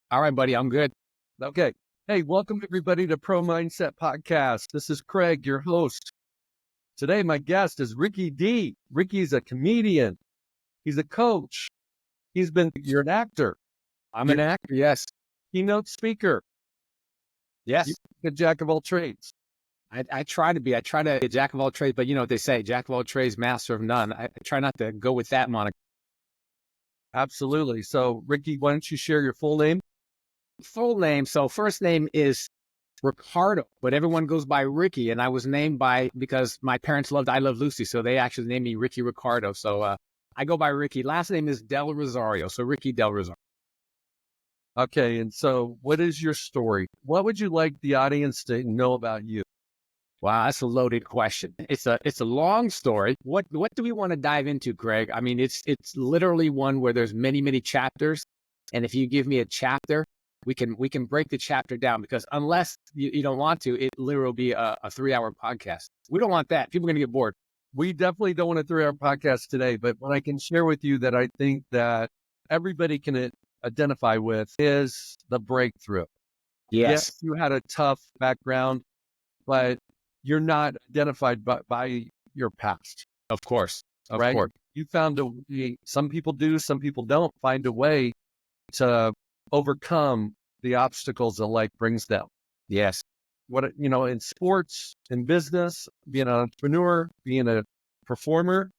All right, buddy, I'm good. Okay. Hey, welcome everybody to Pro Mindset Podcast. This is Craig, your host. Today, my guest is Ricky D. Ricky's a comedian. He's a coach. You're an actor. I'm an actor. Yes. Keynote speaker. Yes. You're a jack of all trades. I try to be. I try to be a jack of all trades, but you know what they say, jack of all trades, master of none. I try not to go with that moniker. Absolutely. So, Ricky, why don't you share your full name? Full name. So first name is Ricardo, but everyone goes by Ricky. And I was named because my parents loved I Love Lucy. So they actually named me Ricky Ricardo. So I go by Ricky. Last name is Del Rosario. So Ricky Del Rosario. Okay. And so what is your story? What would you like the audience to know about you? Wow, that's a loaded question. It's a long story. What do we want to dive into, Craig? I mean, it's literally one where there's many chapters, and if you give me a chapter, we can break the chapter down, because unless you don't want to, it literally will be a 3-hour podcast. We don't want that. People are going to get bored. We definitely don't want a 3-hour podcast today, but what I can share with you that I think that everybody can identify with is the breakthrough. Yes, you had a tough background, but you're not identified by your past. Of course. Of right? course. You found a way. Some people do, some people don't find a way to overcome the obstacles that life brings them. Yes. In sports, in business, being an entrepreneur, being a performer,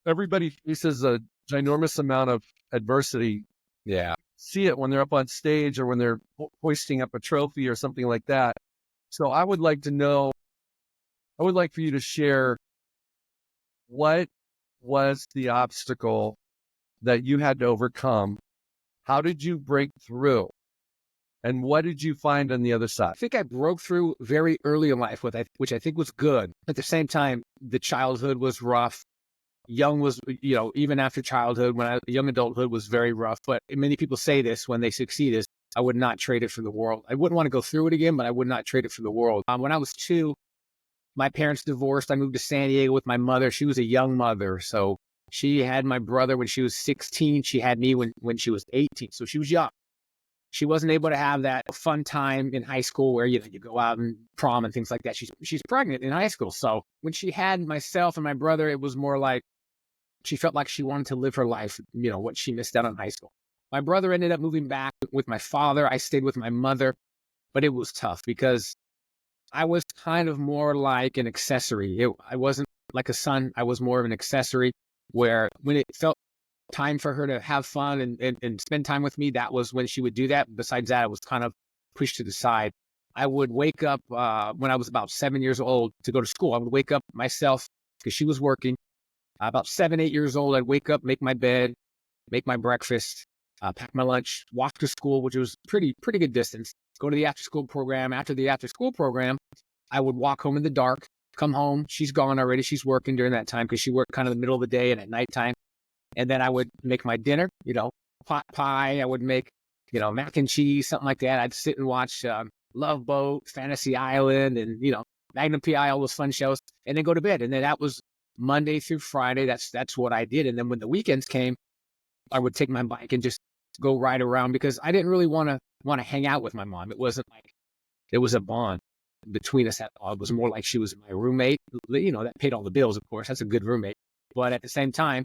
everybody faces a ginormous amount of adversity. Yeah. See it when they're up on stage or when they're hoisting up a trophy or something like that. So I would like for you to share, what was the obstacle that you had to overcome? How did you break through? And what did you find on the other side? I think I broke through very early in life, which I think was good. At the same time, the childhood was rough. Young was, even after childhood, young adulthood was very rough. But many people say this when they succeed is, I would not trade it for the world. I wouldn't want to go through it again, but I would not trade it for the world. When I was 2, my parents divorced. I moved to San Diego with my mother. She was a young mother. So she had my brother when she was 16. She had me when she was 18. So she was young. She wasn't able to have that fun time in high school where, you go out and prom and things like that. She's pregnant in high school. So when she had myself and my brother, it was more like she felt like she wanted to live her life, what she missed out on high school. My brother ended up moving back with my father. I stayed with my mother, but it was tough because I was kind of more like an accessory. I wasn't like a son. I was more of an accessory, where when it felt time for her to have fun and spend time with me, that was when she would do that. Besides that, I was kind of pushed to the side. I would wake up when I was about 7 years old to go to school. I would wake up myself because she was working. About 7, 8 years old, I'd wake up, make my bed, make my breakfast, pack my lunch, walk to school, which was pretty good distance. Go to the after-school program. After the after-school program, I would walk home in the dark, come home. She's gone already. She's working during that time because she worked kind of the middle of the day and at nighttime. And then I would make my dinner, pot pie. I would make, mac and cheese, something like that. I'd sit and watch Love Boat, Fantasy Island, and, Magnum PI, all those fun shows, and then go to bed. And then that was Monday through Friday. That's what I did. And then when the weekends came, I would take my bike and just go ride around, because I didn't really want to hang out with my mom. It wasn't like it was a bond between us at all. It was more like she was my roommate. That paid all the bills, of course. That's a good roommate. But at the same time,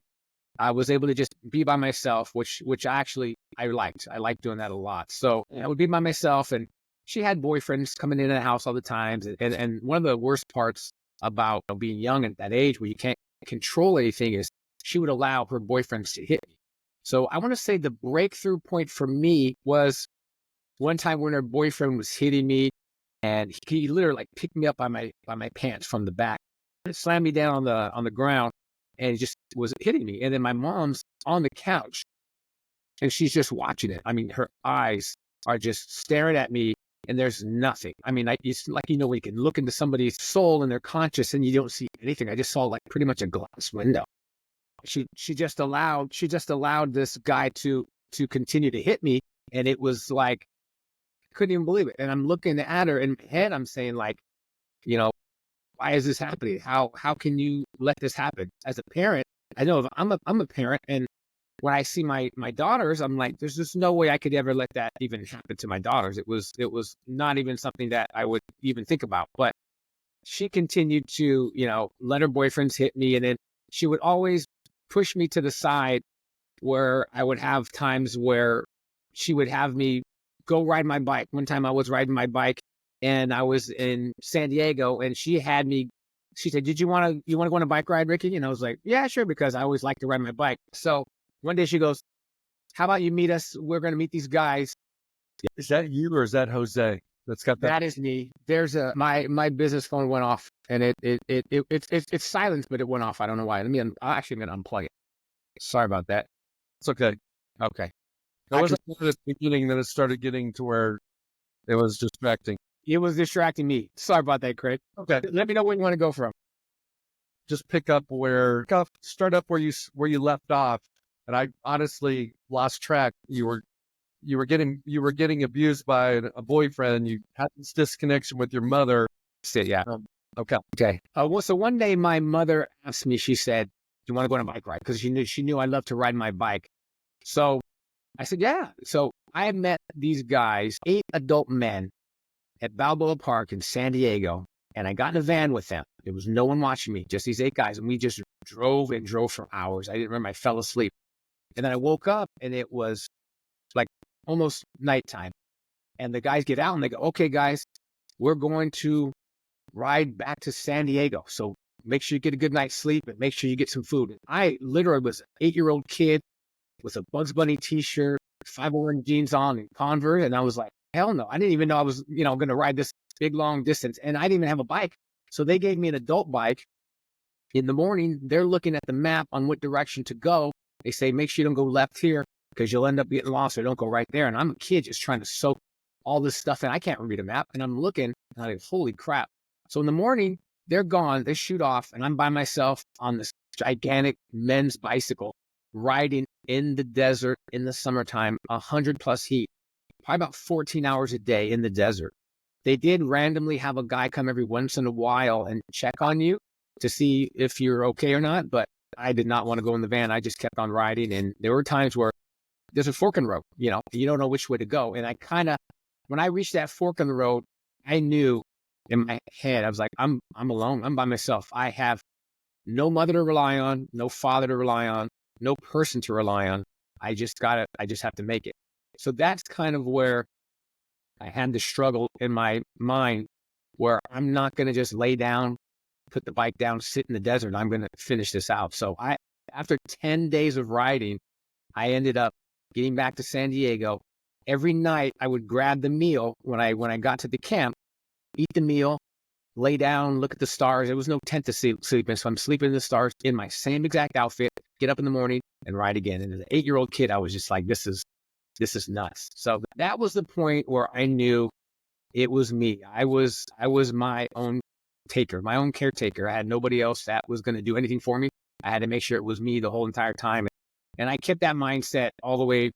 I was able to just be by myself, which actually I liked. I liked doing that a lot. So I would be by myself, and she had boyfriends coming in the house all the time. And one of the worst parts about being young at that age, where you can't control anything, is she would allow her boyfriends to hit me. So I want to say the breakthrough point for me was one time when her boyfriend was hitting me, and he literally picked me up by my pants from the back, slammed me down on the ground, and he just was hitting me. And then my mom's on the couch, and she's just watching it. I mean, her eyes are just staring at me, and there's nothing. I mean, it's like, when you can look into somebody's soul and their conscious and you don't see anything. I just saw pretty much a glass window. She just allowed this guy to continue to hit me, and it was like, I couldn't even believe it. And I'm looking at her, in my head, I'm saying, why is this happening? How can you let this happen? As a parent, I know I'm a parent, and when I see my daughters, I'm like, there's just no way I could ever let that even happen to my daughters. It was not even something that I would even think about. But she continued to, let her boyfriends hit me, and then she would always push me to the side where I would have times where she would have me go ride my bike. One time I was riding my bike and I was in San Diego, and she had me. She said, "Did you want to go on a bike ride, Ricky?" And I was like, "Yeah, sure," because I always like to ride my bike. So one day she goes, "How about you meet us? We're going to meet these guys." Is that you or is that Jose? That's got that. That is me. There's my business phone went off, and it's silent, but it went off. I don't know why. I'm going to unplug it. Sorry about that. It's okay. Okay. It wasn't at the beginning that it started getting to where it was distracting. It was distracting me. Sorry about that, Craig. Okay. Let me know where you want to go from. Just start up where you left off. And I honestly lost track. You were getting abused by a boyfriend. You had this disconnection with your mother. Yeah. Okay. Okay. So one day my mother asked me, she said, "Do you want to go on a bike ride?" Because she knew I love to ride my bike. So I said, "Yeah." So I met these guys, 8 adult men at Balboa Park in San Diego, and I got in a van with them. There was no one watching me, just these 8 guys. And we just drove and drove for hours. I didn't remember. I fell asleep. And then I woke up and it was like almost nighttime. And the guys get out and they go, "Okay, guys, we're going to ride back to San Diego. So make sure you get a good night's sleep and make sure you get some food." And I literally was an 8-year-old kid with a Bugs Bunny t-shirt, 501 jeans on, and Converse. And I was like, hell no. I didn't even know I was, going to ride this big, long distance. And I didn't even have a bike. So they gave me an adult bike. In the morning, they're looking at the map on what direction to go. They say, make sure you don't go left here because you'll end up getting lost, or don't go right there. And I'm a kid just trying to soak all this stuff in. I can't read a map. And I'm looking, and I'm like, holy crap. So in the morning, they're gone. They shoot off, and I'm by myself on this gigantic men's bicycle, riding in the desert in the summertime, 100+ heat, probably about 14 hours a day in the desert. They did randomly have a guy come every once in a while and check on you to see if you're okay or not. But I did not want to go in the van. I just kept on riding. And there were times where there's a fork in the road, you don't know which way to go. And when I reached that fork in the road, I knew in my head, I was like, I'm alone. I'm by myself. I have no mother to rely on, no father to rely on, no person to rely on. I just have to make it. So that's kind of where I had the struggle in my mind, where I'm not going to just lay down, put the bike down, sit in the desert. I'm going to finish this out. So after 10 days of riding, I ended up getting back to San Diego. Every night I would grab the meal when I got to the camp, eat the meal, lay down, look at the stars. There was no tent to sleep in, so I'm sleeping in the stars in my same exact outfit, get up in the morning and ride again. And as an 8-year-old kid, I was just like, this is nuts. So that was the point where I knew it was me. I was my own taker, my own caretaker. I had nobody else that was going to do anything for me. I had to make sure it was me the whole entire time. And I kept that mindset all the way.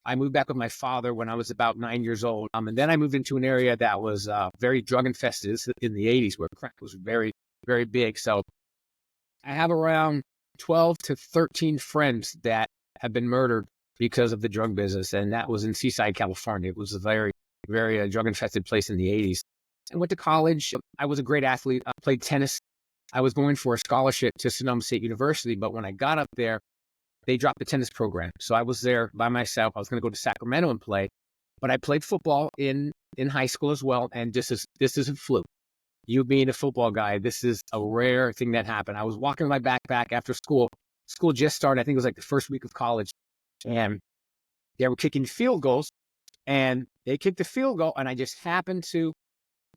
I moved back with my father when I was about 9 years old. And then I moved into an area that was very drug infested. This is in the 80s, where crack was very, very big. So I have around 12 to 13 friends that have been murdered because of the drug business. And that was in Seaside, California. It was a very, very drug infested place in the 80s. I went to college. I was a great athlete. I played tennis. I was going for a scholarship to Sonoma State University. But when I got up there, they dropped the tennis program. So I was there by myself. I was going to go to Sacramento and play. But I played football in high school as well. And this is a fluke. You being a football guy, this is a rare thing that happened. I was walking with my backpack after school. School just started. I think it was like the first week of college. And they were kicking field goals. And they kicked the field goal. And I just happened to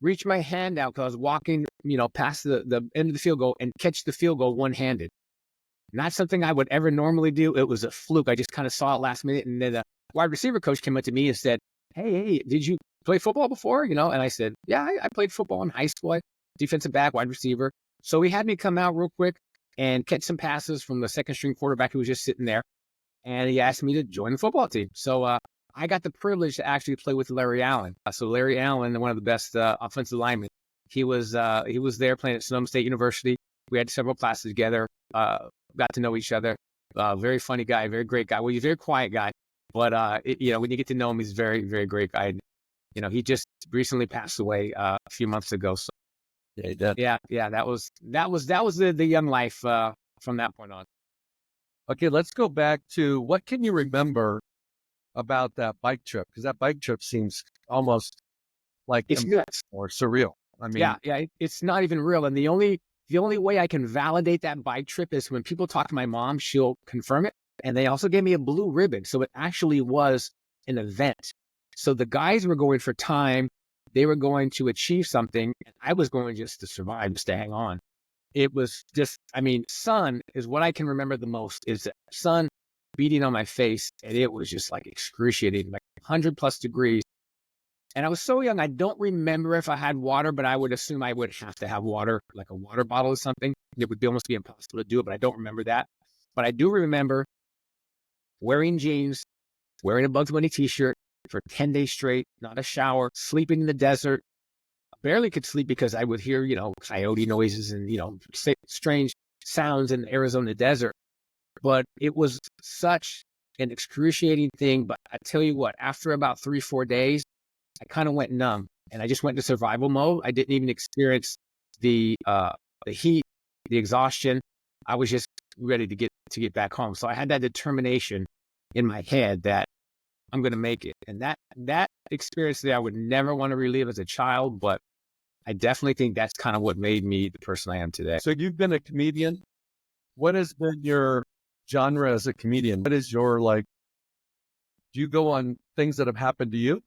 reach my hand out because I was walking, past the end of the field goal and catch the field goal one-handed. Not something I would ever normally do. It was a fluke. I just kind of saw it last minute. And then the wide receiver coach came up to me and said, hey, did you play football before? And I said, yeah, I played football in high school. Defensive back, wide receiver. So he had me come out real quick and catch some passes from the second string quarterback who was just sitting there. And he asked me to join the football team. So I got the privilege to actually play with Larry Allen. So Larry Allen, one of the best offensive linemen, he was there playing at Sonoma State University. We had several classes together, got to know each other. Very funny guy, very great guy. Well, he's a very quiet guy, but when you get to know him, he's very, very great guy. He just recently passed away a few months ago. So Yeah, he did. yeah, that was the young life from that point on. Okay, let's go back to what can you remember about that bike trip? Because that bike trip seems almost like It's nuts. or surreal. I mean, It's not even real. And the only way I can validate that bike trip is when people talk to my mom, she'll confirm it. And they also gave me a blue ribbon. So it actually was an event. So the guys were going for time. They were going to achieve something. And I was going just to survive, just to hang on. It was just, sun is what I can remember the most, is the sun beating on my face. And it was just like excruciating, like 100+ degrees. And I was so young, I don't remember if I had water, but I would assume I would have to have water, like a water bottle or something. It would almost be impossible to do it, but I don't remember that. But I do remember wearing jeans, wearing a Bugs Bunny t-shirt for 10 days straight, not a shower, sleeping in the desert. I barely could sleep because I would hear, coyote noises and, strange sounds in the Arizona desert. But it was such an excruciating thing. But I tell you what, after about 3-4 days, I kind of went numb and I just went into survival mode. I didn't even experience the heat, the exhaustion. I was just ready to get back home. So I had that determination in my head that I'm going to make it. And that experience that I would never want to relive as a child, but I definitely think that's kind of what made me the person I am today. so you've been a comedian. What has been your genre as a comedian? What is your do you go on things that have happened to you?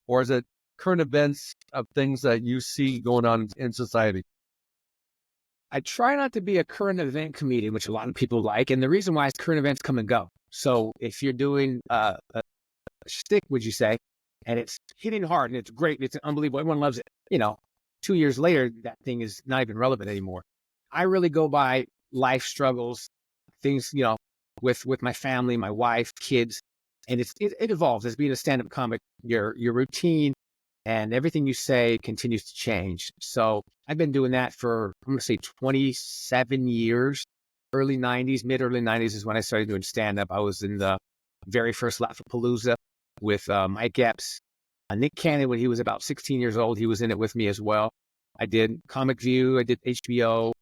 Or is it current events of things that you see going on in society? I try not to be a current event comedian, which a lot of people like. And the reason why is current events come and go. So if you're doing a shtick, would you say, and it's hitting hard and it's great, it's unbelievable, everyone loves it. 2 years later, that thing is not even relevant anymore. I really go by life struggles, things, with my family, my wife, kids, and it evolves. As being a stand-up comic, your routine and everything you say continues to change. So I've been doing that for, I'm going to say 27 years. Early 90s, mid-early 90s is when I started doing stand-up. I was in the very first Laugh-A-Palooza with Mike Epps. Nick Cannon, when he was about 16 years old, he was in it with me as well. I did Comic View, I did HBO,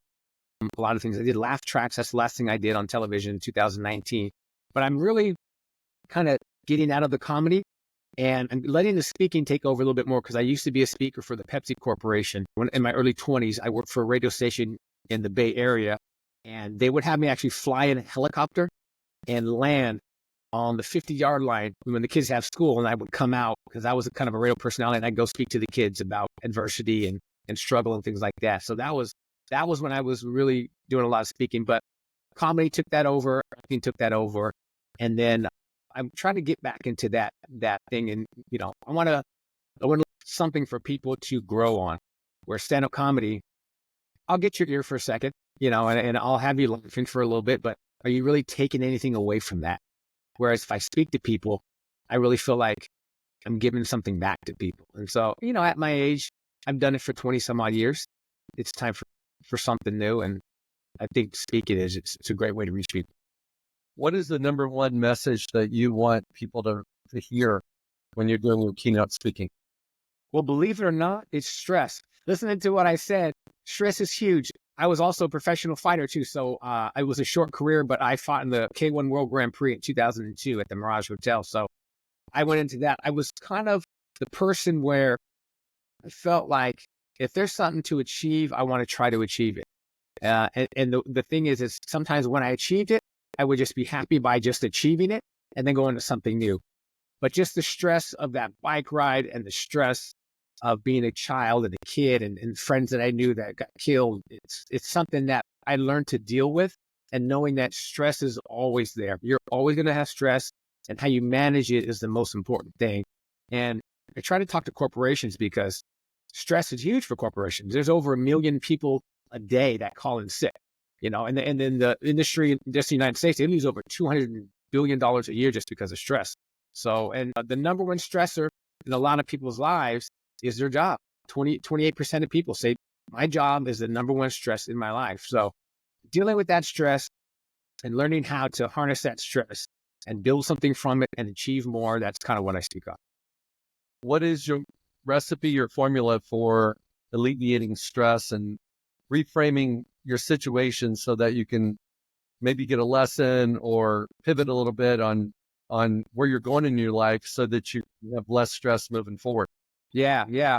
a lot of things. I did Laugh Tracks. That's the last thing I did on television in 2019. But I'm really kind of getting out of the comedy and I'm letting the speaking take over a little bit more because I used to be a speaker for the Pepsi Corporation. In my early 20s, I worked for a radio station in the Bay Area, and they would have me actually fly in a helicopter and land on the 50-yard line when the kids have school, and I would come out because I was kind of a radio personality, and I'd go speak to the kids about adversity and struggle and things like that. So that was when I was really doing a lot of speaking, but comedy took that over, acting took that over, and then I'm trying to get back into that thing, and I want something for people to grow on. Where stand-up comedy, I'll get your ear for a second, and I'll have you laughing for a little bit, but are you really taking anything away from that? Whereas if I speak to people, I really feel like I'm giving something back to people. And so, at my age, I've done it for 20 some odd years. It's time for something new. And I think speaking it's a great way to reach people. What is the number one message that you want people to hear when you're doing your keynote speaking? Well, believe it or not, it's stress. Listening to what I said, stress is huge. I was also a professional fighter too. So it was a short career, but I fought in the K1 World Grand Prix in 2002 at the Mirage Hotel. So I went into that. I was kind of the person where I felt like if there's something to achieve, I want to try to achieve it. And the thing is sometimes when I achieved it, I would just be happy by just achieving it and then go into something new. But just the stress of that bike ride and the stress of being a child and a kid and friends that I knew that got killed, it's something that I learned to deal with, and knowing that stress is always there. You're always going to have stress, and how you manage it is the most important thing. And I try to talk to corporations because stress is huge for corporations. There's over 1 million people a day that call in sick, and then the industry, just the United States, they lose over $200 billion a year just because of stress. So, and the number one stressor in a lot of people's lives is their job. 28% of people say, my job is the number one stress in my life. So dealing with that stress and learning how to harness that stress and build something from it and achieve more. That's kind of what I speak of. What is your recipe, your formula for alleviating stress and reframing your situation so that you can maybe get a lesson or pivot a little bit on where you're going in your life so that you have less stress moving forward? Yeah, yeah.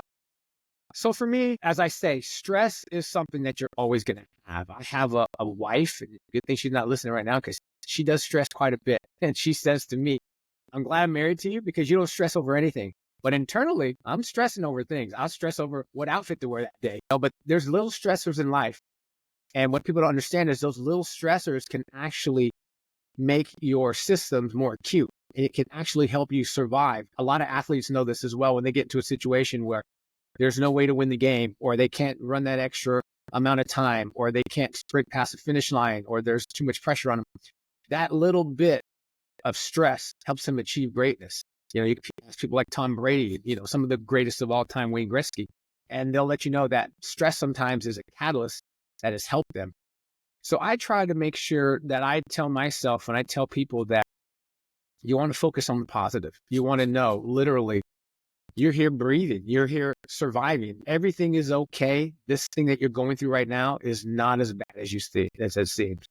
So for me, as I say, stress is something that you're always going to have. I have a wife, and good thing she's not listening right now because she does stress quite a bit. And she says to me, I'm glad I'm married to you because you don't stress over anything. But internally, I'm stressing over things. I'll stress over what outfit to wear that day. But there's little stressors in life. And what people don't understand is those little stressors can actually make your systems more acute. And it can actually help you survive. A lot of athletes know this as well when they get into a situation where there's no way to win the game, or they can't run that extra amount of time, or they can't sprint past the finish line, or there's too much pressure on them. That little bit of stress helps them achieve greatness. You can ask people like Tom Brady, some of the greatest of all time, Wayne Gretzky, and they'll let you know that stress sometimes is a catalyst that has helped them. So I try to make sure that I tell myself and I tell people that you want to focus on the positive. You want to know, literally, you're here breathing. You're here surviving. Everything is okay. This thing that you're going through right now is not as bad as it seems.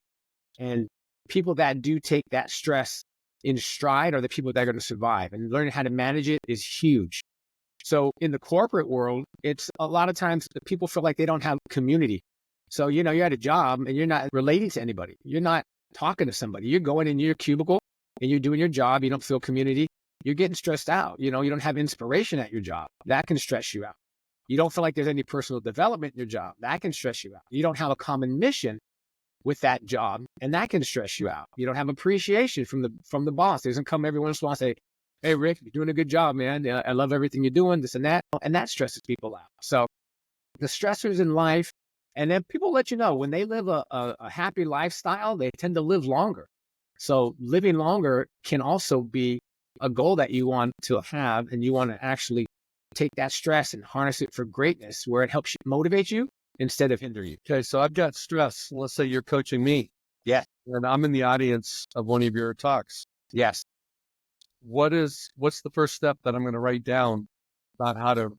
And people that do take that stress in stride are the people that are going to survive. And learning how to manage it is huge. So in the corporate world, it's a lot of times people feel like they don't have community. So, you're at a job and you're not relating to anybody. You're not talking to somebody. You're going in your cubicle and you're doing your job. You don't feel community. You're getting stressed out. You don't have inspiration at your job. That can stress you out. You don't feel like there's any personal development in your job. That can stress you out. You don't have a common mission with that job, and that can stress you out. You don't have appreciation from the boss. He doesn't come every once in a while and say, hey, Rick, you're doing a good job, man. I love everything you're doing, this and that stresses people out. So the stressors in life, and then people let you know when they live a happy lifestyle, they tend to live longer. So living longer can also be a goal that you want to have, and you want to actually take that stress and harness it for greatness where it helps motivate you instead of hinder you. Okay, so I've got stress. Let's say you're coaching me. Yes. And I'm in the audience of one of your talks. Yes. What's the first step that I'm going to write down about how to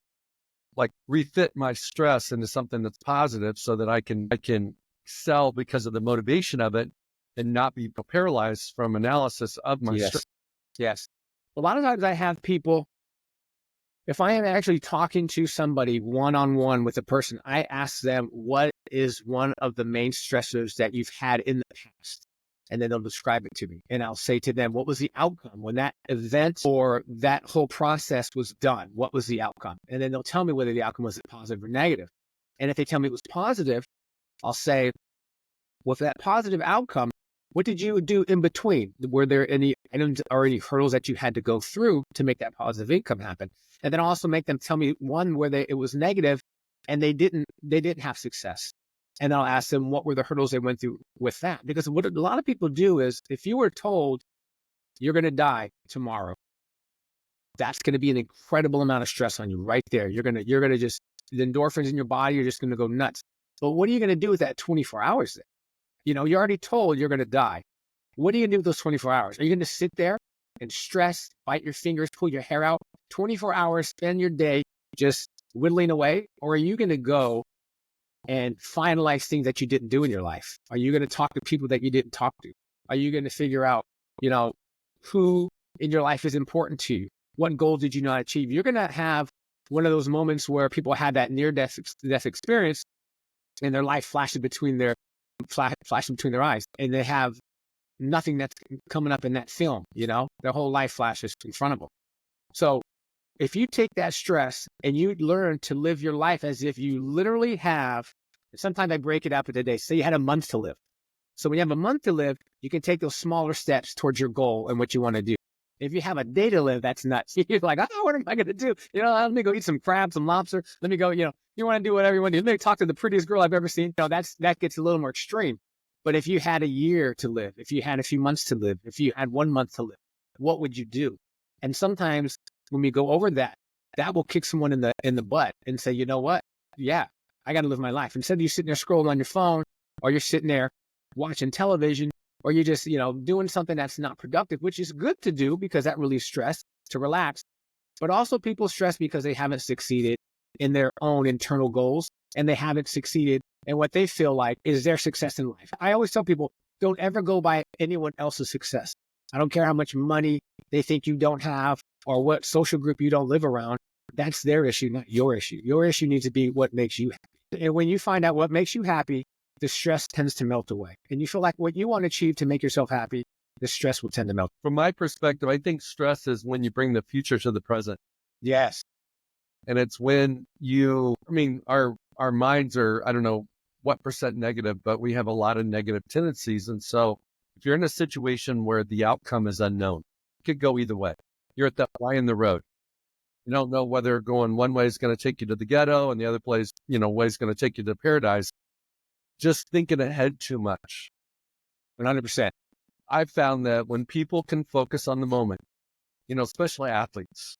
refit my stress into something that's positive so that I can excel because of the motivation of it and not be paralyzed from analysis of my stress? Yes. A lot of times I have people, if I am actually talking to somebody one-on-one with a person, I ask them, what is one of the main stressors that you've had in the past? And then they'll describe it to me. And I'll say to them, what was the outcome when that event or that whole process was done? What was the outcome? And then they'll tell me whether the outcome was positive or negative. And if they tell me it was positive, I'll say, with that positive outcome, what did you do in between? Were there any items or any hurdles that you had to go through to make that positive income happen? And then I'll also make them tell me one where it was negative and they didn't have success. And I'll ask them what were the hurdles they went through with that. Because what a lot of people do is, if you were told you're going to die tomorrow, that's going to be an incredible amount of stress on you right there. You're going to just, the endorphins in your body are just going to go nuts. But what are you going to do with that 24 hours then? You're already told you're going to die. What are you going to do with those 24 hours? Are you going to sit there and stress, bite your fingers, pull your hair out, 24 hours, spend your day just whittling away? Or are you going to go and finalize things that you didn't do in your life? Are you going to talk to people that you didn't talk to? Are you going to figure out, who in your life is important to you? What goals did you not achieve? You're going to have one of those moments where people had that near-death experience and their life flashes between their eyes, and they have nothing that's coming up in that film. Their whole life flashes in front of them. So if you take that stress and you learn to live your life as if you literally have, sometimes I break it up into days. Say you had a month to live. So when you have a month to live, you can take those smaller steps towards your goal and what you want to do. If you have a day to live, that's nuts. You're like, what am I going to do? Let me go eat some crab, some lobster. Let me go, you want to do whatever you want to do. Let me talk to the prettiest girl I've ever seen. That gets a little more extreme. But if you had a year to live, if you had a few months to live, if you had 1 month to live, what would you do? And sometimes when we go over that will kick someone in the butt and say, you know what? Yeah, I got to live my life. Instead of you sitting there scrolling on your phone, or you're sitting there watching television, or you're just, doing something that's not productive, which is good to do because that relieves stress to relax. But also people stress because they haven't succeeded in their own internal goals and they haven't succeeded in what they feel like is their success in life. I always tell people, don't ever go by anyone else's success. I don't care how much money they think you don't have or what social group you don't live around. That's their issue, not your issue. Your issue needs to be what makes you happy. And when you find out what makes you happy, the stress tends to melt away. And you feel like what you want to achieve to make yourself happy, the stress will tend to melt. From my perspective, I think stress is when you bring the future to the present. Yes. And it's when our minds are, I don't know what percent negative, but we have a lot of negative tendencies. And so if you're in a situation where the outcome is unknown, it could go either way. You're at that Y in the road. You don't know whether going one way is going to take you to the ghetto and the other place, way is going to take you to paradise. Just thinking ahead too much. 100%. I've found that when people can focus on the moment, especially athletes,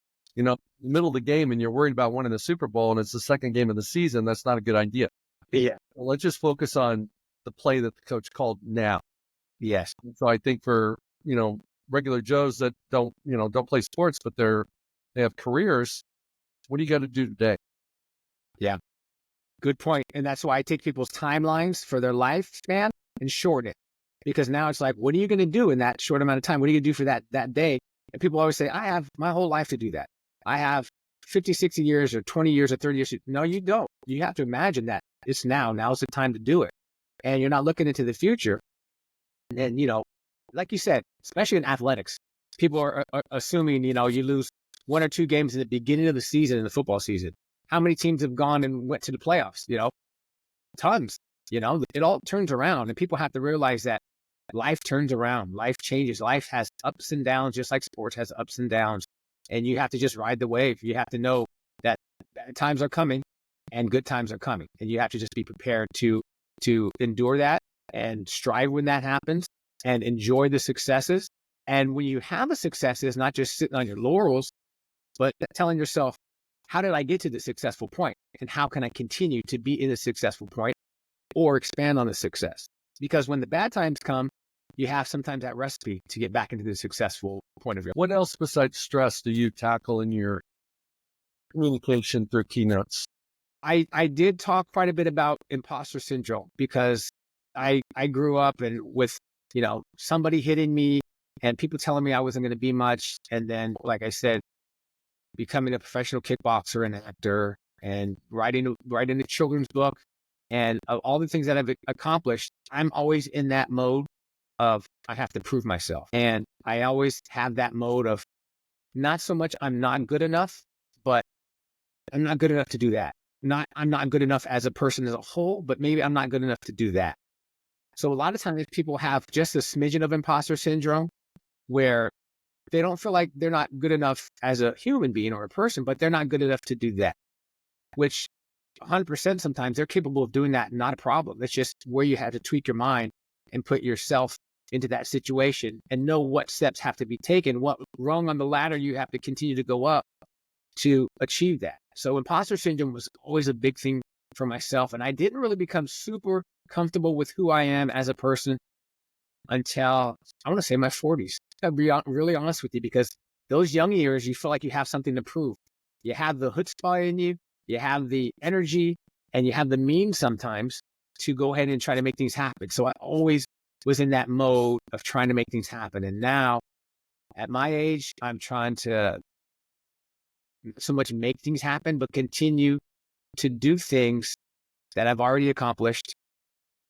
middle of the game and you're worried about winning the Super Bowl and it's the second game of the season, that's not a good idea. Yeah. Well, let's just focus on the play that the coach called now. Yes. And so I think for, regular Joes that don't play sports, but they have careers, what do you got to do today? Yeah. Good point. And that's why I take people's timelines for their lifespan and shorten it. Because now it's like, what are you going to do in that short amount of time? What are you going to do for that day? And people always say, I have my whole life to do that. I have 50, 60 years or 20 years or 30 years. No, you don't. You have to imagine that it's now. Now's the time to do it. And you're not looking into the future. And, like you said, especially in athletics, people are assuming, you lose one or two games in the beginning of the season, in the football season. How many teams have gone and went to the playoffs? Tons. It all turns around, and people have to realize that life turns around. Life changes. Life has ups and downs, just like sports has ups and downs. And you have to just ride the wave. You have to know that bad times are coming and good times are coming. And you have to just be prepared to endure that and strive when that happens and enjoy the successes. And when you have the successes, not just sitting on your laurels, but telling yourself, how did I get to the successful point? And how can I continue to be in a successful point or expand on the success? Because when the bad times come, you have sometimes that recipe to get back into the successful point of view. What else besides stress do you tackle in your communication through keynotes? I did talk quite a bit about imposter syndrome because I grew up and with, somebody hitting me and people telling me I wasn't going to be much. And then, like I said, becoming a professional kickboxer and actor and writing a children's book and all the things that I've accomplished, I'm always in that mode of I have to prove myself. And I always have that mode of not so much I'm not good enough, but I'm not good enough to do that. I'm not good enough as a person as a whole, but maybe I'm not good enough to do that. So a lot of times people have just a smidgen of imposter syndrome where they don't feel like they're not good enough as a human being or a person, but they're not good enough to do that, which 100% sometimes they're capable of doing that. Not a problem. It's just where you have to tweak your mind and put yourself into that situation and know what steps have to be taken, what rung on the ladder you have to continue to go up to achieve that. So imposter syndrome was always a big thing for myself. And I didn't really become super comfortable with who I am as a person until I want to say my 40s. I'll be really honest with you, because those young years, you feel like you have something to prove. You have the chutzpah in you, you have the energy, and you have the means sometimes to go ahead and try to make things happen. So I always was in that mode of trying to make things happen. And now at my age, I'm trying to not so much make things happen, but continue to do things that I've already accomplished,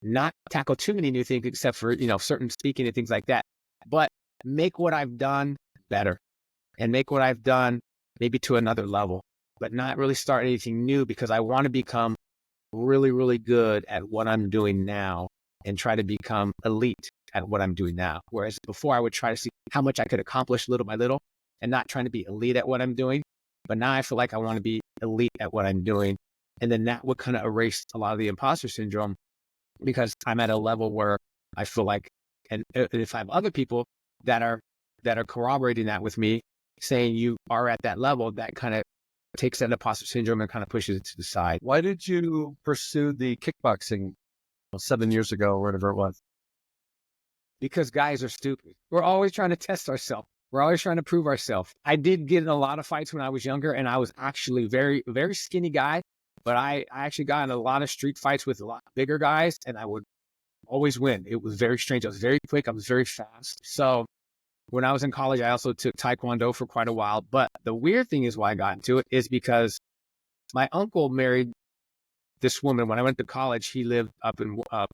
not tackle too many new things except for, certain speaking and things like that, but make what I've done better and make what I've done maybe to another level, but not really start anything new, because I want to become really, really good at what I'm doing now and try to become elite at what I'm doing now. Whereas before I would try to see how much I could accomplish little by little and not trying to be elite at what I'm doing. But now I feel like I want to be elite at what I'm doing. And then that would kind of erase a lot of the imposter syndrome, because I'm at a level where I feel like, and if I have other people that are corroborating that with me, saying you are at that level, that kind of takes that imposter syndrome and kind of pushes it to the side. Why did you pursue the kickboxing 7 years ago or whatever it was? because guys are stupid. We're always trying to test ourselves. We're always trying to prove ourselves. I did get in a lot of fights when I was younger, and I was actually very skinny guy, but I actually got in a lot of street fights with a lot bigger guys, and I would always win. It was very strange. I was very quick. I was very fast. So when I was in college, I also took Taekwondo for quite a while. But the weird thing is why I got into it is because my uncle married this woman. When I went to college, he lived up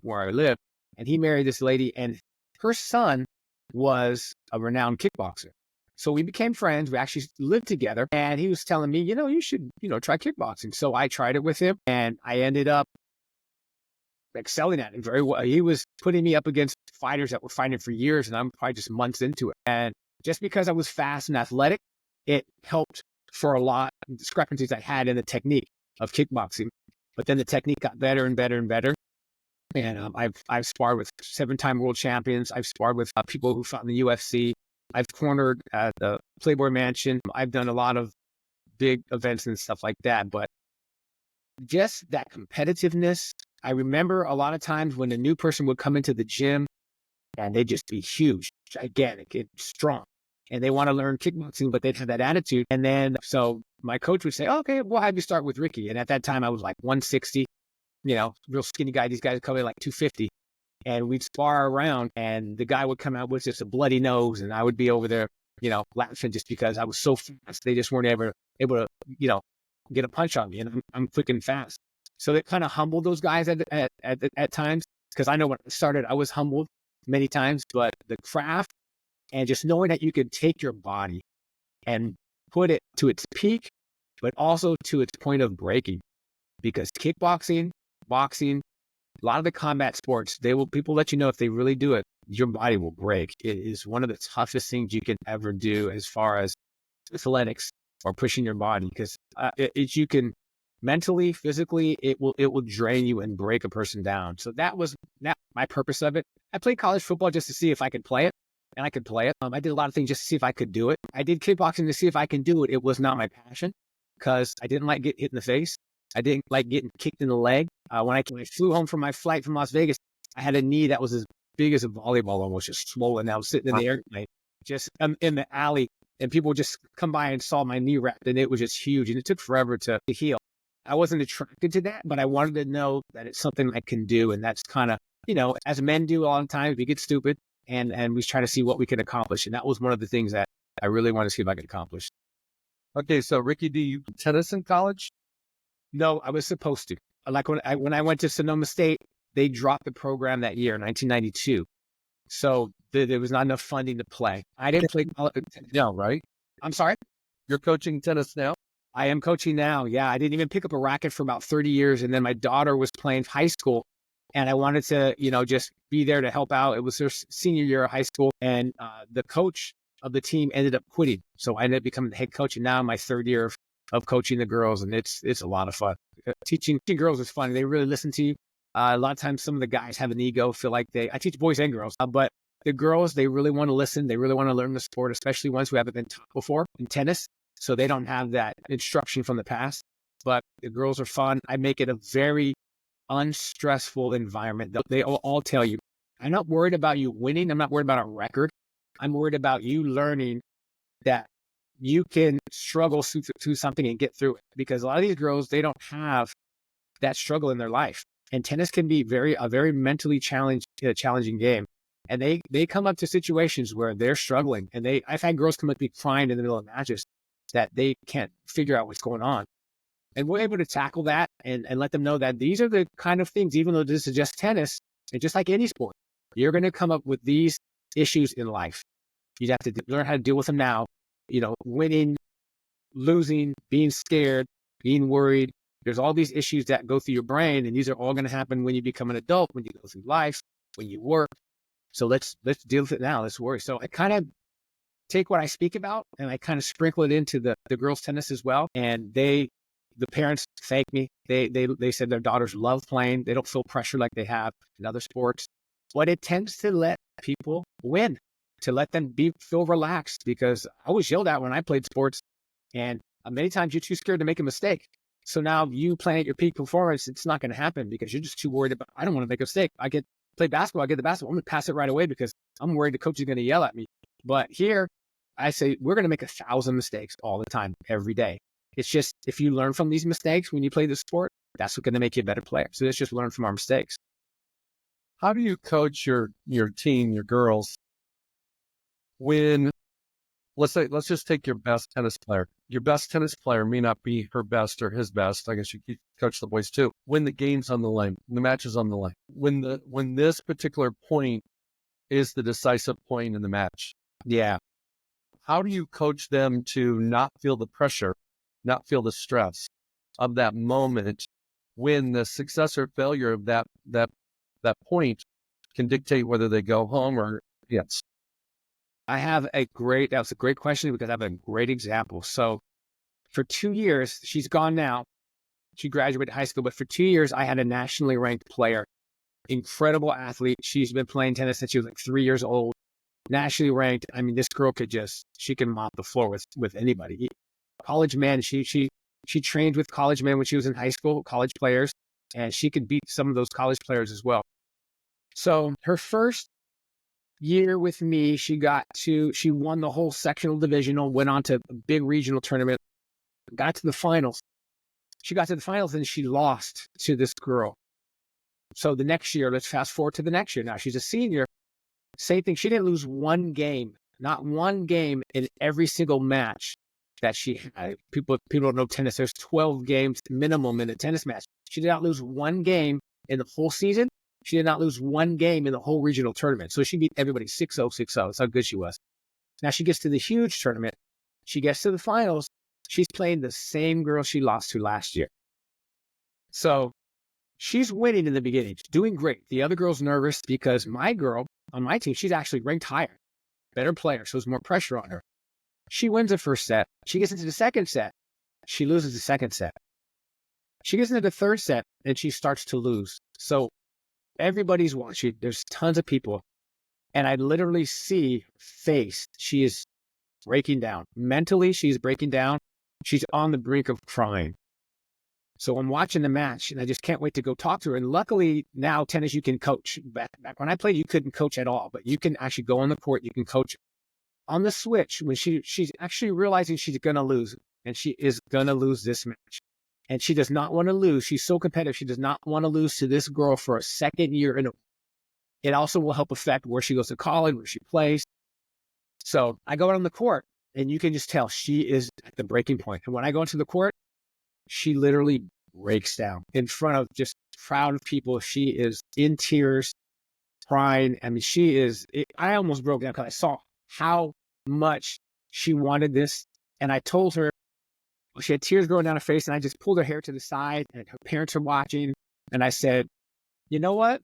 where I live, and he married this lady, and her son was a renowned kickboxer. So we became friends. We actually lived together, and he was telling me, you should, try kickboxing. So I tried it with him, and I ended up excelling at it very well. He was putting me up against fighters that were fighting for years, and I'm probably just months into it. And just because I was fast and athletic, it helped for a lot of discrepancies I had in the technique of kickboxing. But then the technique got better and better and better. And I've sparred with 7-time world champions. I've sparred with people who fought in the UFC. I've cornered at the Playboy Mansion. I've done a lot of big events and stuff like that. But just that competitiveness, I remember a lot of times when a new person would come into the gym and they'd just be huge, gigantic, and strong. And they want to learn kickboxing, but they'd have that attitude. And then, so my coach would say, okay, we'll have you start with Ricky. And at that time I was like 160, real skinny guy. These guys come in like 250. And we'd spar around, and the guy would come out with just a bloody nose, and I would be over there, laughing just because I was so fast. They just weren't ever able to, get a punch on me, and I'm quick and fast. So it kind of humbled those guys at times, because I know when I started, I was humbled many times, but the craft and just knowing that you could take your body and put it to its peak, but also to its point of breaking, because kickboxing, boxing, a lot of the combat sports, people let you know if they really do it, your body will break. It is one of the toughest things you can ever do as far as athletics or pushing your body, because you can mentally, physically, it will drain you and break a person down. So that was my purpose of it. I played college football just to see if I could play it, and I could play it. I did a lot of things just to see if I could do it. I did kickboxing to see if I can do it. It was not my passion, because I didn't like getting hit in the face. I didn't like getting kicked in the leg. When I flew home from my flight from Las Vegas, I had a knee that was as big as a volleyball, almost just swollen. I was sitting in the airplane, just in the alley, and people would just come by and saw my knee wrapped, and it was just huge, and it took forever to heal. I wasn't attracted to that, but I wanted to know that it's something I can do, and that's kind of, as men do all the time, we get stupid, and we try to see what we can accomplish, and that was one of the things that I really wanted to see if I could accomplish. Okay, so Ricky, do you tennis in college? No, I was supposed to. Like when I went to Sonoma State, they dropped the program that year, 1992. So there was not enough funding to play. I didn't play. No, right? I'm sorry? You're coaching tennis now? I am coaching now. Yeah, I didn't even pick up a racket for about 30 years. And then my daughter was playing high school, and I wanted to, just be there to help out. It was her senior year of high school, and the coach of the team ended up quitting. So I ended up becoming the head coach, and now I'm my third year of coaching the girls, and it's a lot of fun. Teaching girls is fun. They really listen to you. A lot of times some of the guys have an ego, feel like I teach boys and girls, but the girls, they really want to listen. They really want to learn the sport, especially ones who haven't been taught before in tennis. So they don't have that instruction from the past, but the girls are fun. I make it a very unstressful environment. They all tell you, I'm not worried about you winning. I'm not worried about a record. I'm worried about you learning that you can struggle through something and get through it, because a lot of these girls, they don't have that struggle in their life. And tennis can be a very mentally challenging game. And they come up to situations where they're struggling, and I've had girls come up to me crying in the middle of matches that they can't figure out what's going on. And we're able to tackle that and let them know that these are the kind of things, even though this is just tennis, and just like any sport, you're going to come up with these issues in life. You have to learn how to deal with them now. Winning, losing, being scared, being worried. There's all these issues that go through your brain, and these are all going to happen when you become an adult, when you go through life, when you work. So let's deal with it now. Let's worry. So I kind of take what I speak about, and I kind of sprinkle it into the girls' tennis as well. And the parents thank me. They said their daughters love playing. They don't feel pressure like they have in other sports. But it tends to let people win, to let them feel relaxed, because I was yelled at when I played sports, and many times you're too scared to make a mistake. So now you playing at your peak performance, it's not going to happen because you're just too worried about, I don't want to make a mistake. I get play basketball, I get the basketball, I'm going to pass it right away because I'm worried the coach is going to yell at me. But here, I say, we're going to make 1,000 mistakes all the time, every day. It's just, if you learn from these mistakes when you play the sport, that's what's going to make you a better player. So let's just learn from our mistakes. How do you coach your team, your girls, when, let's just take your best tennis player. Your best tennis player may not be her best or his best. I guess you could coach the boys too. When the game's on the line, the match is on the line. When this particular point is the decisive point in the match. Yeah. How do you coach them to not feel the pressure, not feel the stress of that moment when the success or failure of that point can dictate whether they go home or yes? That's a great question because I have a great example. So for 2 years, she's gone now. She graduated high school, but for 2 years, I had a nationally ranked player, incredible athlete. She's been playing tennis since she was like 3 years old, nationally ranked. I mean, this girl she can mop the floor with anybody. College men, she trained with college men when she was in high school, college players, and she could beat some of those college players as well. So her first year with me, she won the whole sectional divisional, went on to a big regional tournament, got to the finals. She got to the finals and she lost to this girl. So the next year, let's fast forward to the next year. Now she's a senior. Same thing. She didn't lose one game, not one game in every single match that she had. People don't know tennis. There's 12 games minimum in a tennis match. She did not lose one game in the whole season. She did not lose one game in the whole regional tournament. So she beat everybody 6-0, 6-0. That's how good she was. Now she gets to the huge tournament. She gets to the finals. She's playing the same girl she lost to last year. So she's winning in the beginning, doing great. The other girl's nervous because my girl on my team, she's actually ranked higher, better player. So there's more pressure on her. She wins the first set. She gets into the second set. She loses the second set. She gets into the third set and she starts to lose. So everybody's watching. There's tons of people. And I literally see her face. She is breaking down. Mentally, she's breaking down. She's on the brink of crying. So I'm watching the match and I just can't wait to go talk to her. And luckily now tennis, you can coach. Back when I played, you couldn't coach at all, but you can actually go on the court. You can coach on the switch when she's actually realizing she's going to lose, and she is going to lose this match. And she does not want to lose. She's so competitive. She does not want to lose to this girl for a second year in a row. It also will help affect where she goes to college, where she plays. So I go out on the court and you can just tell she is at the breaking point. And when I go into the court, she literally breaks down in front of just a crowd of people. She is in tears, crying. I mean, I almost broke down because I saw how much she wanted this. And I told her, she had tears going down her face, and I just pulled her hair to the side and her parents are watching. And I said, you know what?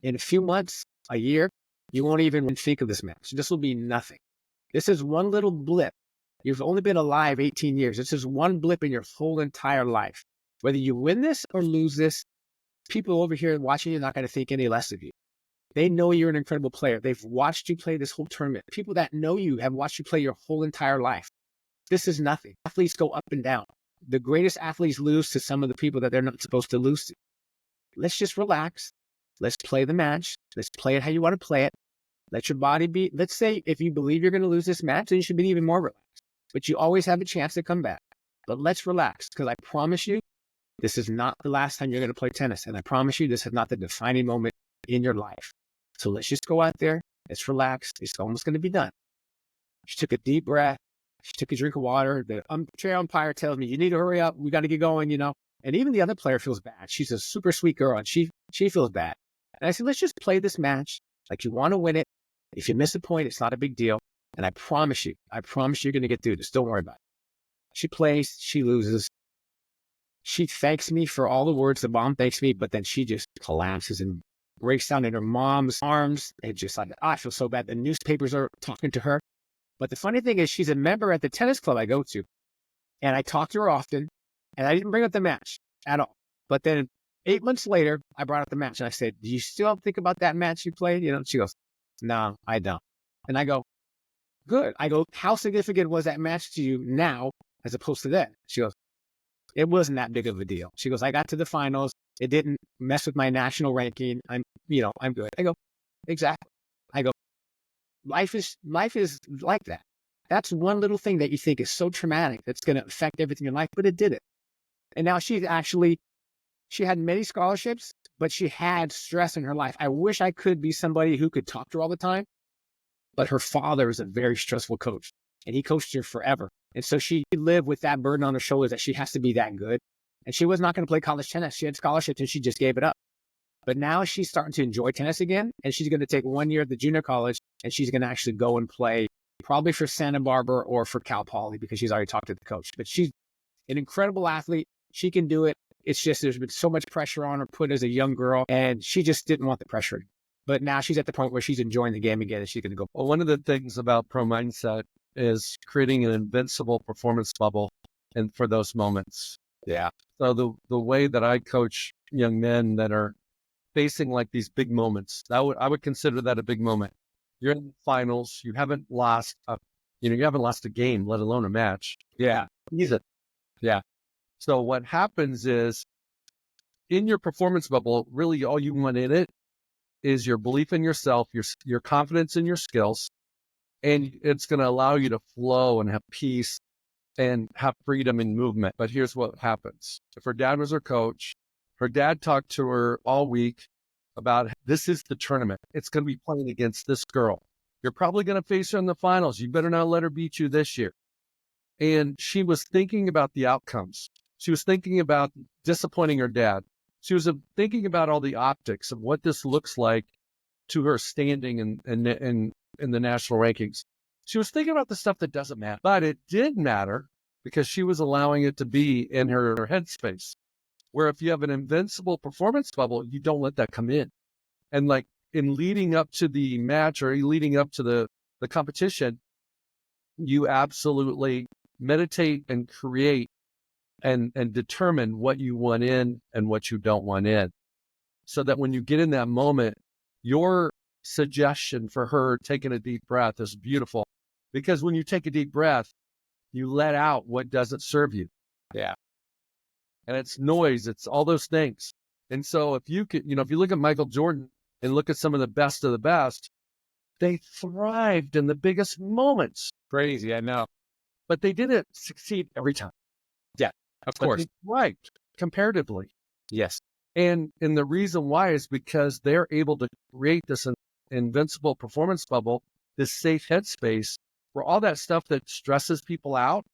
In a few months, a year, you won't even think of this match. This will be nothing. This is one little blip. You've only been alive 18 years. This is one blip in your whole entire life. Whether you win this or lose this, people over here watching you are not going to think any less of you. They know you're an incredible player. They've watched you play this whole tournament. People that know you have watched you play your whole entire life. This is nothing. Athletes go up and down. The greatest athletes lose to some of the people that they're not supposed to lose to. Let's just relax. Let's play the match. Let's play it how you want to play it. Let your body be. Let's say if you believe you're going to lose this match, then you should be even more relaxed. But you always have a chance to come back. But let's relax, because I promise you, this is not the last time you're going to play tennis. And I promise you, this is not the defining moment in your life. So let's just go out there. Let's relax. It's almost going to be done. She took a deep breath. She took a drink of water. The chair umpire tells me, you need to hurry up. We got to get going, And even the other player feels bad. She's a super sweet girl, and she feels bad. And I said, let's just play this match like you want to win it. If you miss a point, it's not a big deal. And I promise you're going to get through this. Don't worry about it. She plays, she loses. She thanks me for all the words. The mom thanks me, but then she just collapses and breaks down in her mom's arms. And just like, I feel so bad. The newspapers are talking to her. But the funny thing is she's a member at the tennis club I go to. And I talk to her often. And I didn't bring up the match at all. But then 8 months later, I brought up the match. And I said, do you still think about that match you played? She goes, no, I don't. And I go, good. I go, how significant was that match to you now as opposed to then? She goes, it wasn't that big of a deal. She goes, I got to the finals. It didn't mess with my national ranking. I'm good. I go, exactly. I go, life is like that. That's one little thing that you think is so traumatic that's going to affect everything in life, but it didn't. And now she had many scholarships, but she had stress in her life. I wish I could be somebody who could talk to her all the time, but her father is a very stressful coach, and he coached her forever. And so she lived with that burden on her shoulders that she has to be that good. And she was not going to play college tennis. She had scholarships and she just gave it up. But now she's starting to enjoy tennis again, and she's going to take 1 year at the junior college, and she's going to actually go and play probably for Santa Barbara or for Cal Poly because she's already talked to the coach. But she's an incredible athlete. She can do it. It's just there's been so much pressure on her put as a young girl, and she just didn't want the pressure. But now she's at the point where she's enjoying the game again, and she's going to go. Well, one of the things about pro mindset is creating an invincible performance bubble and for those moments. Yeah. So the way that I coach young men that are facing like these big moments, I would consider that a big moment. You're in the finals, you haven't lost a game, let alone a match. Yeah. Easy. Yeah. So what happens is in your performance bubble, really all you want in it is your belief in yourself, your confidence in your skills, and it's going to allow you to flow and have peace and have freedom in movement. But here's what happens. If her dad was her coach, her dad talked to her all week about this is the tournament. It's going to be playing against this girl. You're probably going to face her in the finals. You better not let her beat you this year. And she was thinking about the outcomes. She was thinking about disappointing her dad. She was thinking about all the optics of what this looks like to her standing in the national rankings. She was thinking about the stuff that doesn't matter, but it did matter because she was allowing it to be in her headspace. Where if you have an invincible performance bubble, you don't let that come in. And like in leading up to the match or leading up to the competition, you absolutely meditate and create and determine what you want in and what you don't want in. So that when you get in that moment, your suggestion for her taking a deep breath is beautiful. Because when you take a deep breath, you let out what doesn't serve you. Yeah. And it's noise, it's all those things. And so if you could, if you look at Michael Jordan and look at some of the best, they thrived in the biggest moments. Crazy, I know. But they didn't succeed every time. Yeah, of course. They thrived comparatively. Yes. And the reason why is because they're able to create this invincible performance bubble, this safe headspace where all that stuff that stresses people out,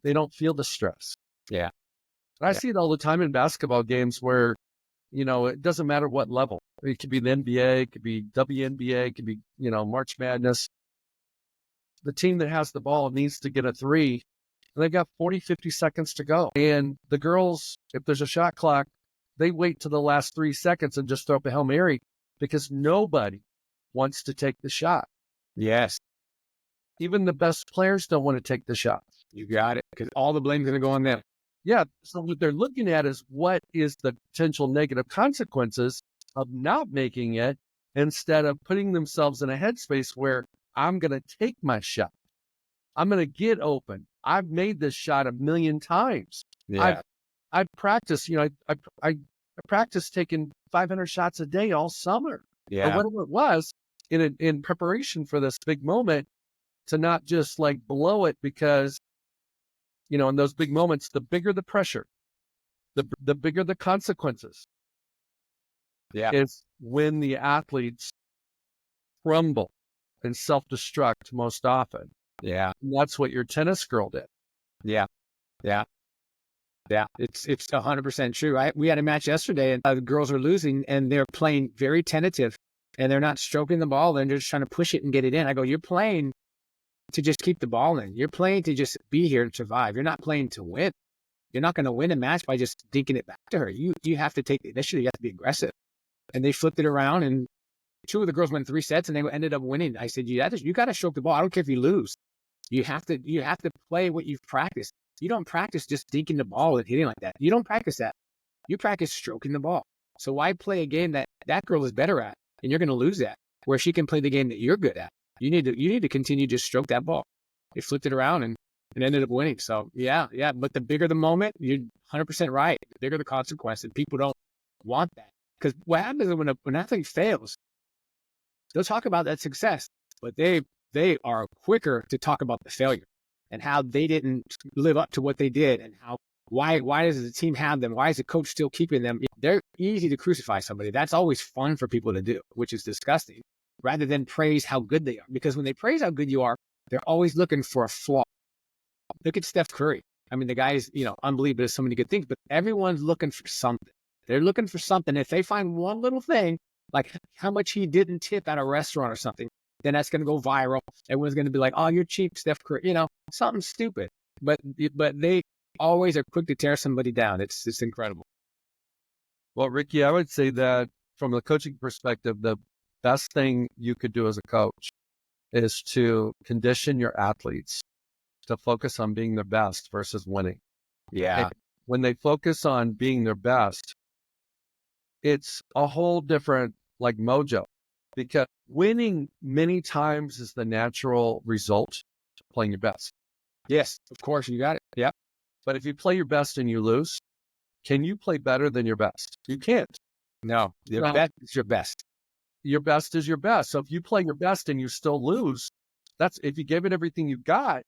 they don't feel the stress. Yeah. And I see it all the time in basketball games where, it doesn't matter what level. It could be the NBA, it could be WNBA, it could be, March Madness. The team that has the ball needs to get a three, and they've got 40, 50 seconds to go. And the girls, if there's a shot clock, they wait to the last 3 seconds and just throw up a Hail Mary because nobody wants to take the shot. Yes. Even the best players don't want to take the shot. You got it. Because all the blame's going to go on them. Yeah. So what they're looking at is what is the potential negative consequences of not making it instead of putting themselves in a headspace where I'm going to take my shot. I'm going to get open. I've made this shot 1,000,000 times. Yeah. I've practiced, I practiced taking 500 shots a day all summer. Yeah. Or whatever it was in preparation for this big moment to not just like blow it because, in those big moments, the bigger the pressure, the bigger the consequences. Yeah. Is when the athletes crumble and self-destruct most often. Yeah. And that's what your tennis girl did. Yeah. Yeah. Yeah. It's 100% true. We had a match yesterday and the girls are losing and they're playing very tentative and they're not stroking the ball. They're just trying to push it and get it in. I go, you're playing to just keep the ball in. You're playing to just be here to survive. You're not playing to win. You're not going to win a match by just dinking it back to her. You have to take the initiative. You have to be aggressive. And they flipped it around and 2 of the girls went 3 sets and they ended up winning. I said, you got to stroke the ball. I don't care if you lose. You have to play what you've practiced. You don't practice just dinking the ball and hitting like that. You don't practice that. You practice stroking the ball. So why play a game that girl is better at and you're going to lose that where she can play the game that you're good at? You need to continue to stroke that ball. They flipped it around and ended up winning. So yeah. But the bigger the moment, you're 100% right. The bigger the consequence, and people want that. Because what happens is when an athlete fails, they'll talk about that success, but they are quicker to talk about the failure and how they didn't live up to what they did, and how why does the team have them? Why is the coach still keeping them? They're easy to crucify somebody. That's always fun for people to do, which is disgusting, rather than praise how good they are. Because when they praise how good you are, they're always looking for a flaw. Look at Steph Curry. I mean, the guy's, unbelievable. There's so many good things, but everyone's looking for something. They're looking for something. If they find one little thing, like how much he didn't tip at a restaurant or something, then that's going to go viral. Everyone's going to be like, oh, you're cheap, Steph Curry, something stupid. But they always are quick to tear somebody down. It's incredible. Well, Ricky, I would say that from the coaching perspective, the best thing you could do as a coach is to condition your athletes to focus on being their best versus winning. Yeah. And when they focus on being their best, it's a whole different mojo, because winning many times is the natural result to playing your best. Yes, of course, you got it. Yeah. But if you play your best and you lose, can you play better than your best? You can't. No, your best is your best. Your best is your best. So if you play your best and you still lose, if you gave it everything you got,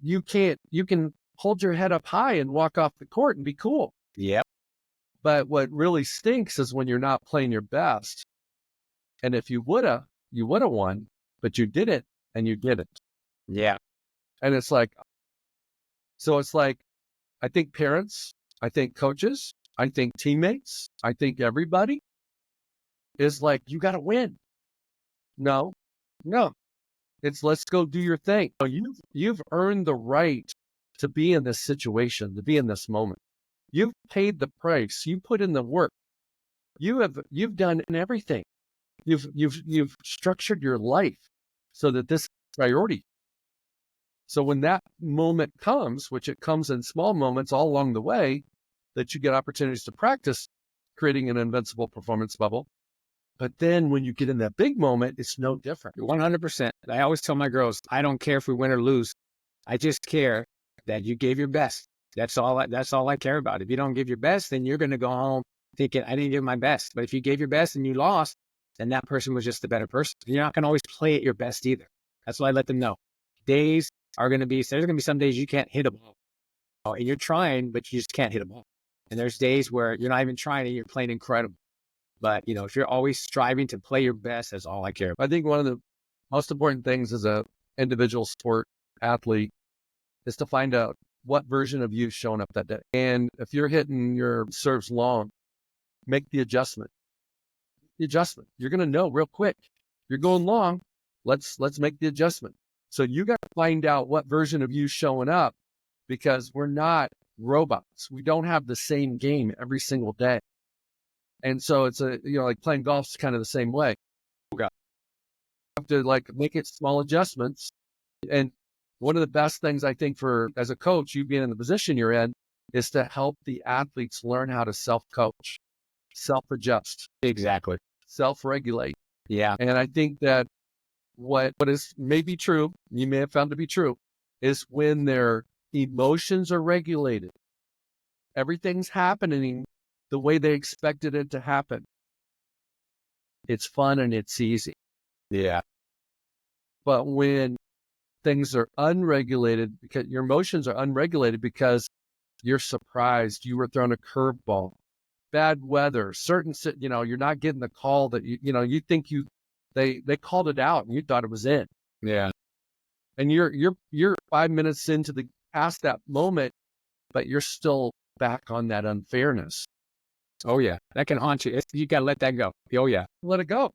you can hold your head up high and walk off the court and be cool. Yep. But what really stinks is when you're not playing your best. And if you woulda won, but you didn't, and you didn't. Yeah. And it's like, I think parents, I think coaches, I think teammates, I think everybody is like, you got to win. No. It's let's go do your thing. You've earned the right to be in this situation, to be in this moment. You've paid the price. You put in the work. You've done everything. You've structured your life so that this is priority. So when that moment comes, which it comes in small moments all along the way, that you get opportunities to practice creating an invincible performance bubble. But then when you get in that big moment, it's no different. 100%. I always tell my girls, I don't care if we win or lose. I just care that you gave your best. That's all I care about. If you don't give your best, then you're going to go home thinking, I didn't give my best. But if you gave your best and you lost, then that person was just a better person. You're not going to always play at your best either. That's why I let them know. There's going to be some days you can't hit a ball. And you're trying, but you just can't hit a ball. And there's days where you're not even trying and you're playing incredible. But, if you're always striving to play your best, that's all I care about. I think one of the most important things as an individual sport athlete is to find out what version of you is showing up that day. And if you're hitting your serves long, make the adjustment. You're going to know real quick. You're going long. Let's make the adjustment. So you got to find out what version of you is showing up, because we're not robots. We don't have the same game every single day. And so it's like playing golf is kind of the same way. You have to make it small adjustments. And one of the best things I think as a coach, you being in the position you're in, is to help the athletes learn how to self-coach, self-adjust. Exactly. Self-regulate. Yeah. And I think that what is maybe true, you may have found to be true, is when their emotions are regulated, everything's happening the way they expected it to happen. It's fun and it's easy. Yeah. But when things are unregulated, because your emotions are unregulated because you're surprised, you were thrown a curveball, bad weather, you're not getting the call that you think they called it out and you thought it was in. Yeah. And you're 5 minutes past that moment, but you're still back on that unfairness. Oh yeah. That can haunt you. You got to let that go. Oh yeah. Let it go.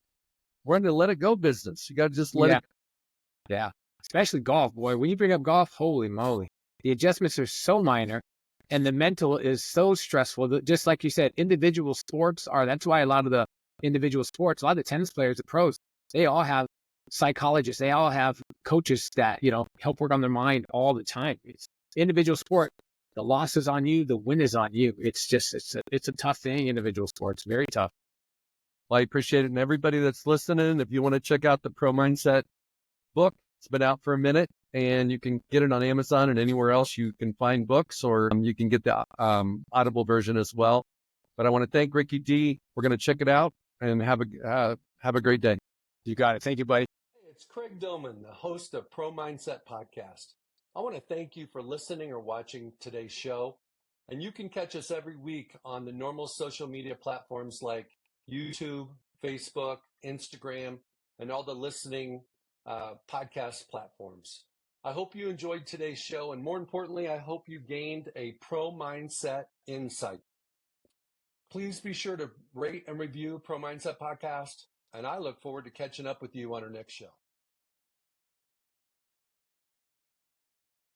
We're in the let it go business. You got to just let it go. Yeah. Especially golf, boy. When you bring up golf, holy moly. The adjustments are so minor and the mental is so stressful. Just like you said, individual sports that's why a lot of the individual sports, a lot of the tennis players, the pros, they all have psychologists. They all have coaches that, help work on their mind all the time. It's individual sport. The loss is on you. The win is on you. It's a tough thing, individual sports. Very tough. Well, I appreciate it. And everybody that's listening, if you want to check out the Pro Mindset book, it's been out for a minute and you can get it on Amazon and anywhere else you can find books, or you can get the Audible version as well. But I want to thank Ricky D. We're going to check it out and have a great day. You got it. Thank you, buddy. Hey, it's Craig Domann, the host of Pro Mindset Podcast. I want to thank you for listening or watching today's show. And you can catch us every week on the normal social media platforms like YouTube, Facebook, Instagram, and all the listening podcast platforms. I hope you enjoyed today's show. And more importantly, I hope you gained a pro mindset insight. Please be sure to rate and review Pro Mindset Podcast. And I look forward to catching up with you on our next show.